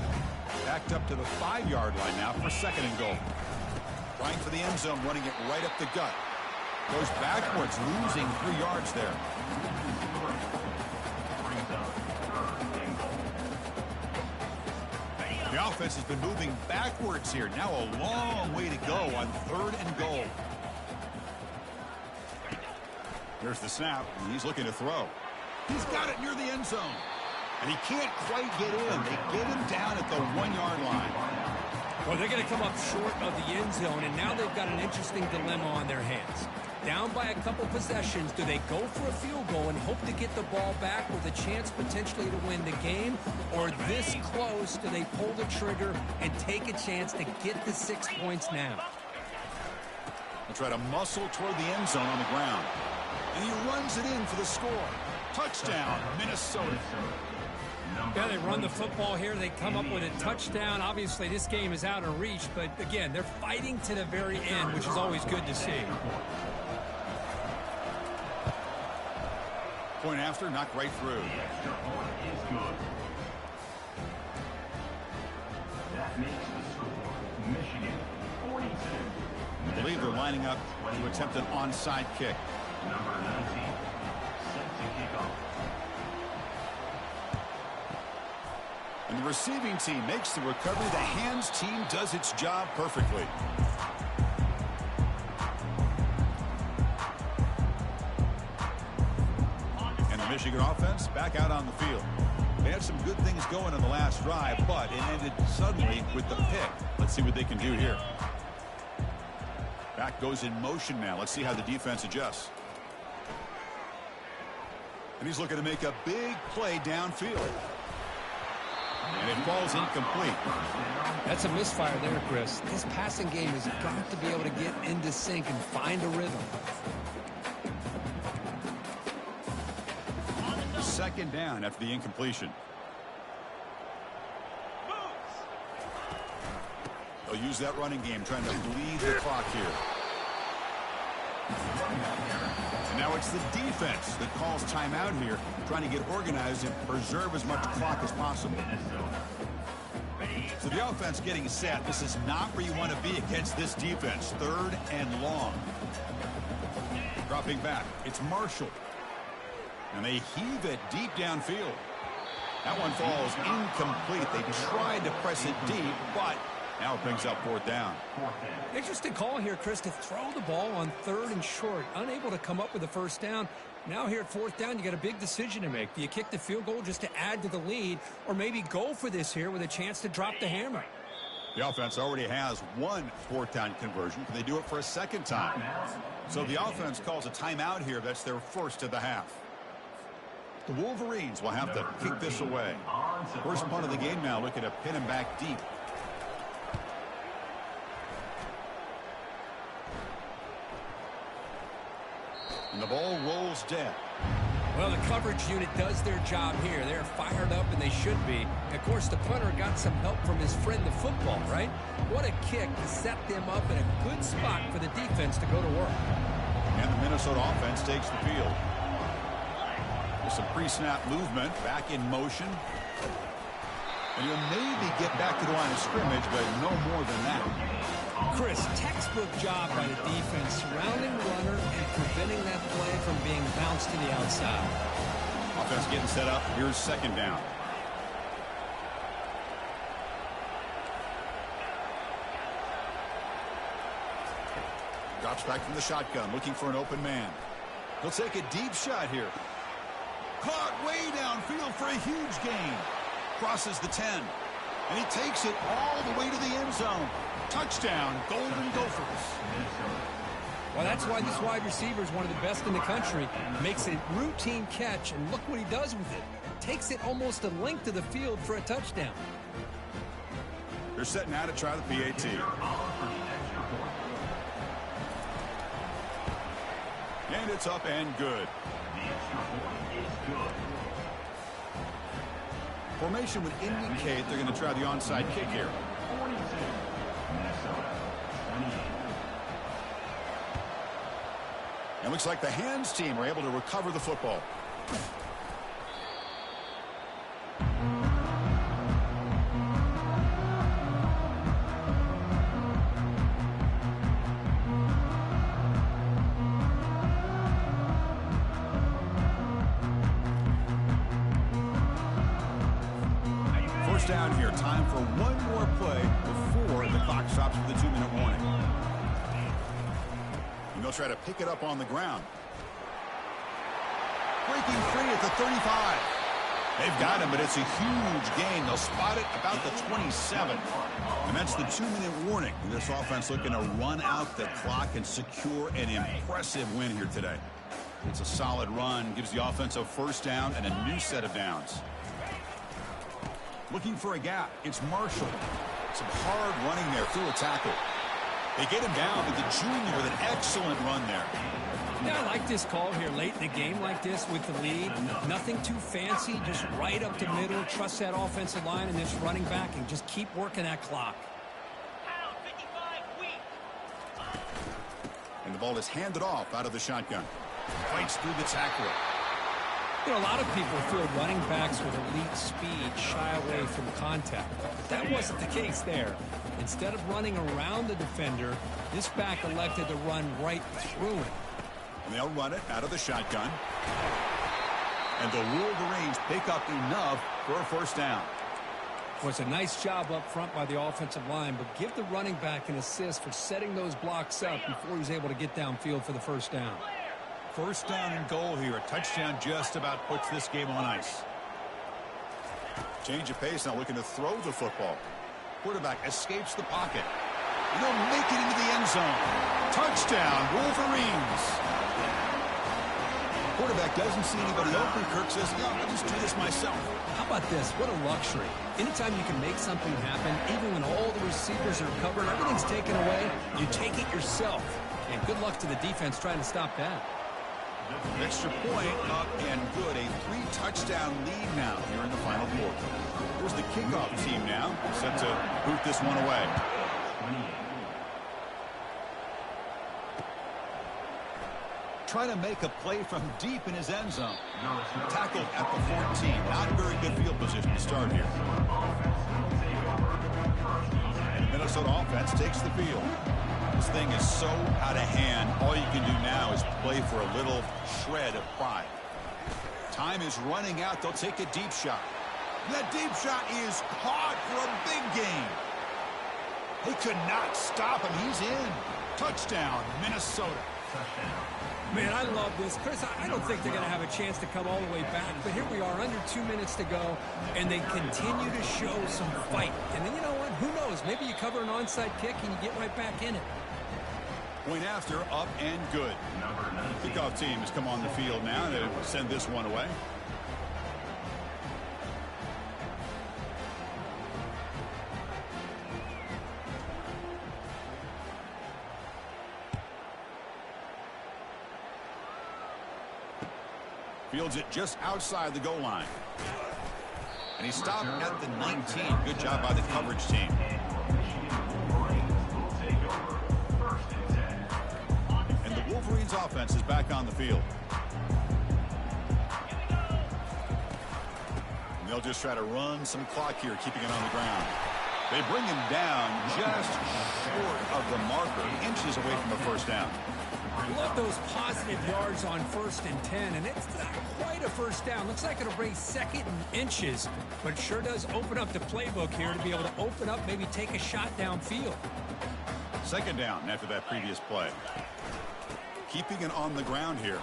[SPEAKER 3] Backed up to the 5-yard line now for 2nd and goal. Trying for the end zone, running it right up the gut. Goes backwards, losing 3 yards there. The offense has been moving backwards here. Now a long way to go on 3rd and goal. There's the snap, and he's looking to throw. He's got it near the end zone. And he can't quite get in. They get him down at the 1-yard line.
[SPEAKER 5] Well, they're going to come up short of the end zone, and now they've got an interesting dilemma on their hands. Down by a couple possessions, do they go for a field goal and hope to get the ball back with a chance potentially to win the game? Or this close, do they pull the trigger and take a chance to get the 6 points now?
[SPEAKER 3] They'll try to muscle toward the end zone on the ground. And he runs it in for the score. Touchdown, Minnesota.
[SPEAKER 5] Yeah, they run the football here. They come up with a touchdown. Obviously, this game is out of reach. But, again, they're fighting to the very end, which is always good to see.
[SPEAKER 3] Point after, knocked right through.
[SPEAKER 6] The extra point is good. That makes the score Michigan 42.
[SPEAKER 3] I believe they're lining up to attempt an onside kick.
[SPEAKER 6] Number 19 set to kick off.
[SPEAKER 3] And the receiving team makes the recovery. The hands team does its job perfectly. And the Michigan offense back out on the field. They had some good things going in the last drive, but it ended suddenly with the pick. Let's see what they can do here. Back goes in motion now. Let's see how the defense adjusts. And he's looking to make a big play downfield. And it falls incomplete.
[SPEAKER 5] That's a misfire there, Chris. This passing game has got to be able to get into sync and find a rhythm.
[SPEAKER 3] Second down after the incompletion. They'll use that running game, trying to bleed the clock here. And now it's the defense that calls timeout here, trying to get organized and preserve as much clock as possible. So the offense getting set. This is not where you want to be against this defense. 3rd and long. Dropping back, it's Marshall. And they heave it deep downfield. That one falls incomplete. They tried to press it deep, but now it brings up 4th down.
[SPEAKER 5] Interesting call here, Chris, to throw the ball on 3rd and short. Unable to come up with a first down. Now here at 4th down, you got a big decision to make. Do you kick the field goal just to add to the lead, or maybe go for this here with a chance to drop the hammer?
[SPEAKER 3] The offense already has one 4th down conversion. Can they do it for a second time? So the offense calls a timeout here. That's their first of the half. The Wolverines will have to kick this away. First punt of the game now, looking to pin him back deep. And the ball rolls dead.
[SPEAKER 5] Well, the coverage unit does their job here. They're fired up, and they should be. Of course, the punter got some help from his friend, the football, right? What a kick to set them up in a good spot for the defense to go to work.
[SPEAKER 3] And the Minnesota offense takes the field. With some pre-snap movement, back in motion. And he'll maybe get back to the line of scrimmage, but no more than that.
[SPEAKER 5] Chris, textbook job by the defense, surrounding the runner and preventing that play from being bounced to the outside.
[SPEAKER 3] Offense getting set up. Here's 2nd down. Drops back from the shotgun, looking for an open man. He'll take a deep shot here. Caught way downfield for a huge gain. Crosses the 10. And he takes it all the way to the end zone. Touchdown, Golden Gophers.
[SPEAKER 5] Well, that's why this wide receiver is one of the best in the country. Makes a routine catch, and look what he does with it. Takes it almost a length of the field for a touchdown.
[SPEAKER 3] They're setting out to try the PAT. And it's up and good. Formation would indicate they're going to try the onside kick here. And looks like the hands team are able to recover the football. First down here. Time for one more play before the clock stops with a 2-minute warning. And they'll try to pick it up on the ground. Breaking free at the 35. They've got him, but it's a huge gain. They'll spot it about the 27. And that's the 2-minute warning. And this offense looking to run out the clock and secure an impressive win here today. It's a solid run. Gives the offense a first down and a new set of downs. Looking for a gap. It's Marshall. Some hard running there through a tackle. They get him down, but the junior with an excellent run there.
[SPEAKER 5] Yeah, I like this call here late in the game like this with the lead. Nothing too fancy, just right up the middle. Trust that offensive line and this running back and just keep working that clock.
[SPEAKER 3] And the ball is handed off out of the shotgun. Fights through the tackle.
[SPEAKER 5] You know, a lot of people feel running backs with elite speed shy away from contact. But that wasn't the case there. Instead of running around the defender, this back elected to run right through him.
[SPEAKER 3] And they'll run it out of the shotgun. And the Wolverines pick up enough for a first down.
[SPEAKER 5] Was a nice job up front by the offensive line, but give the running back an assist for setting those blocks up before he's able to get downfield for the first down.
[SPEAKER 3] First down and goal here. A touchdown just about puts this game on ice. Change of pace now, looking to throw the football. Quarterback escapes the pocket. And they'll make it into the end zone. Touchdown, Wolverines. quarterback doesn't see anybody open, Kirk says, no, I'll just do this myself.
[SPEAKER 5] How about this? What a luxury. Anytime you can make something happen, even when all the receivers are covered, everything's taken away, you take it yourself. And good luck to the defense trying to stop that.
[SPEAKER 3] Extra point up and good. A 3-touchdown lead now here in the final quarter. Here's the kickoff team now, set to boot this one away. Trying to make a play from deep in his end zone. Tackled at the 14. Not very good field position to start here. Minnesota offense takes the field. This thing is so out of hand. All you can do now is play for a little shred of pride. Time is running out. They'll take a deep shot. That deep shot is caught for a big gain. They could not stop him. He's in. Touchdown, Minnesota.
[SPEAKER 5] Man, I love this. Chris, I don't think they're going to have a chance to come all the way back, but here we are, under 2 minutes to go, and they continue to show some fight. And then, you know what? Who knows? Maybe you cover an onside kick and you get right back in it.
[SPEAKER 3] Point after, up and good. Kickoff team has come on the field now to send this one away. Fields it just outside the goal line. And he stopped at the 19. Good job by the coverage team. And the Wolverines offense is back on the field. And they'll just try to run some clock here, keeping it on the ground. They bring him down just short of the marker, inches away from the first down.
[SPEAKER 5] Love those positive yards on 1st and 10, and it's not quite a first down. Looks like it'll bring 2nd and inches, but it sure does open up the playbook here to be able to open up, maybe take a shot downfield.
[SPEAKER 3] 2nd down after that previous play. Keeping it on the ground here.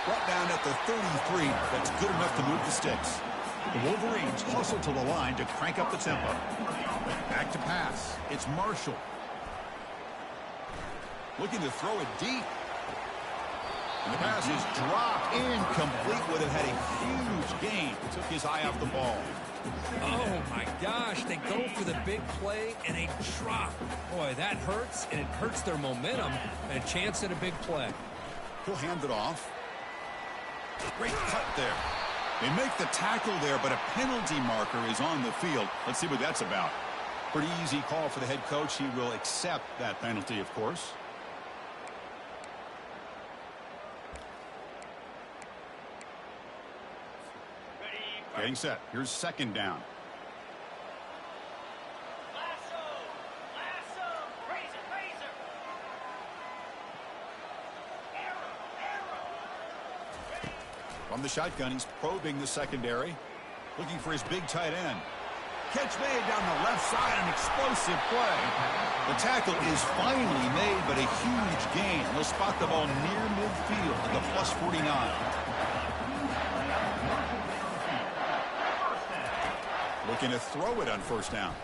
[SPEAKER 3] Brought down at the 33. That's good enough to move the sticks. The Wolverines hustle to the line to crank up the tempo. Back to pass. It's Marshall. Looking to throw it deep. And the pass is dropped. Incomplete. Would have had a huge gain. Took his eye off the ball.
[SPEAKER 5] Oh, my gosh. They go for the big play, and a drop. Boy, that hurts, and it hurts their momentum, and a chance at a big play.
[SPEAKER 3] He'll hand it off. Great cut there. They make the tackle there, but a penalty marker is on the field. Let's see what that's about. Pretty easy call for the head coach. He will accept that penalty, of course. Getting set. Here's 2nd down. From the shotgun, he's probing the secondary, looking for his big tight end. Catch made down the left side, an explosive play. The tackle is finally made, but a huge gain. They'll spot the ball near midfield at the plus 49. Looking to throw it on 1st down.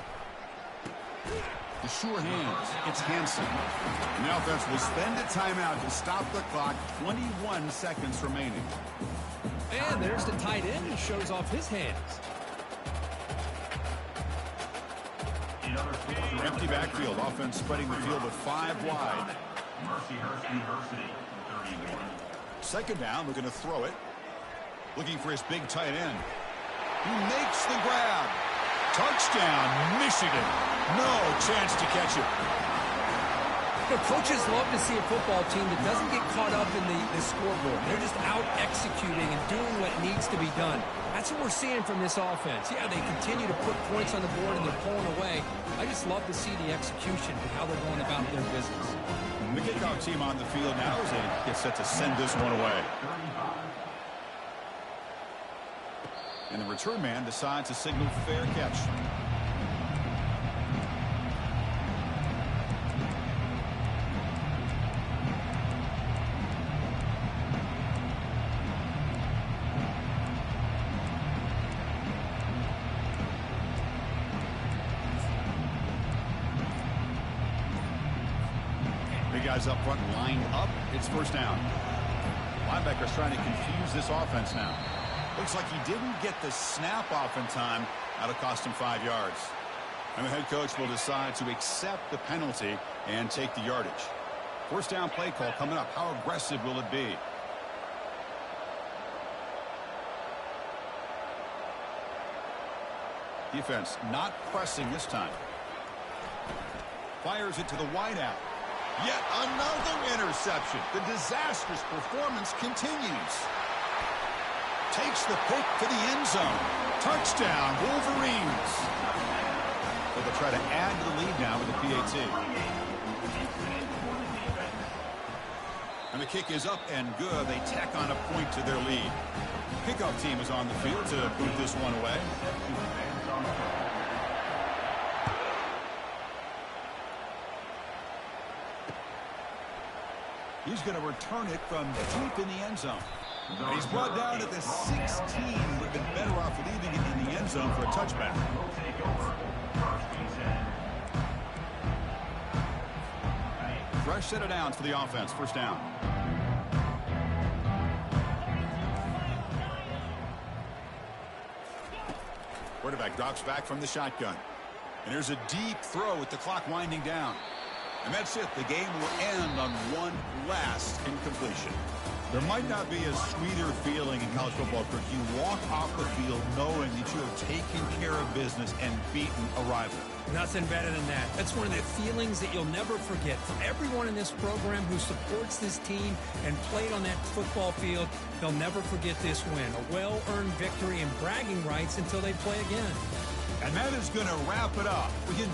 [SPEAKER 3] The sure hands. It's Hansen. And the offense will spend a timeout to stop the clock. 21 seconds remaining.
[SPEAKER 5] And there's the tight end who shows off his hands.
[SPEAKER 3] Empty backfield. Offense spreading the field with 5 wide. 2nd down. Looking to throw it. Looking for his big tight end. He makes the grab. Touchdown, Michigan. No chance to catch it.
[SPEAKER 5] You know, coaches love to see a football team that doesn't get caught up in the scoreboard. They're just out executing and doing what needs to be done. That's what we're seeing from this offense. Yeah, they continue to put points on the board and they're pulling away. I just love to see the execution and how they're going about their business.
[SPEAKER 3] The kickoff team on the field now as they get set to send this one away. And the return man decides to signal fair catch. Big guys up front lined up. It's 1st down. 5 linebackers trying to confuse this offense now. Looks like he didn't get the snap off in time. That'll cost him 5 yards. And the head coach will decide to accept the penalty and take the yardage. First down play call coming up. How aggressive will it be? Defense not pressing this time. Fires it to the wideout. Yet another interception. The disastrous performance continues. Takes the pick to the end zone. Touchdown, Wolverines. So they'll try to add to the lead now with the PAT. And the kick is up and good. They tack on a point to their lead. Kickoff team is on the field to put this one away. He's going to return it from deep in the end zone. And he's brought down at the 16. Would have been better off leaving it in the end zone for a touchback. Fresh set of downs for the offense. First down. Quarterback drops back from the shotgun. And there's a deep throw with the clock winding down. And that's it. The game will end on one last incompletion. There might not be a sweeter feeling in college football, Kirk. You walk off the field knowing that you have taken care of business and beaten a rival.
[SPEAKER 5] Nothing better than that. That's one of the feelings that you'll never forget. For everyone in this program who supports this team and played on that football field, they'll never forget this win. A well-earned victory and bragging rights until they play again.
[SPEAKER 3] And that is going to wrap it up. We can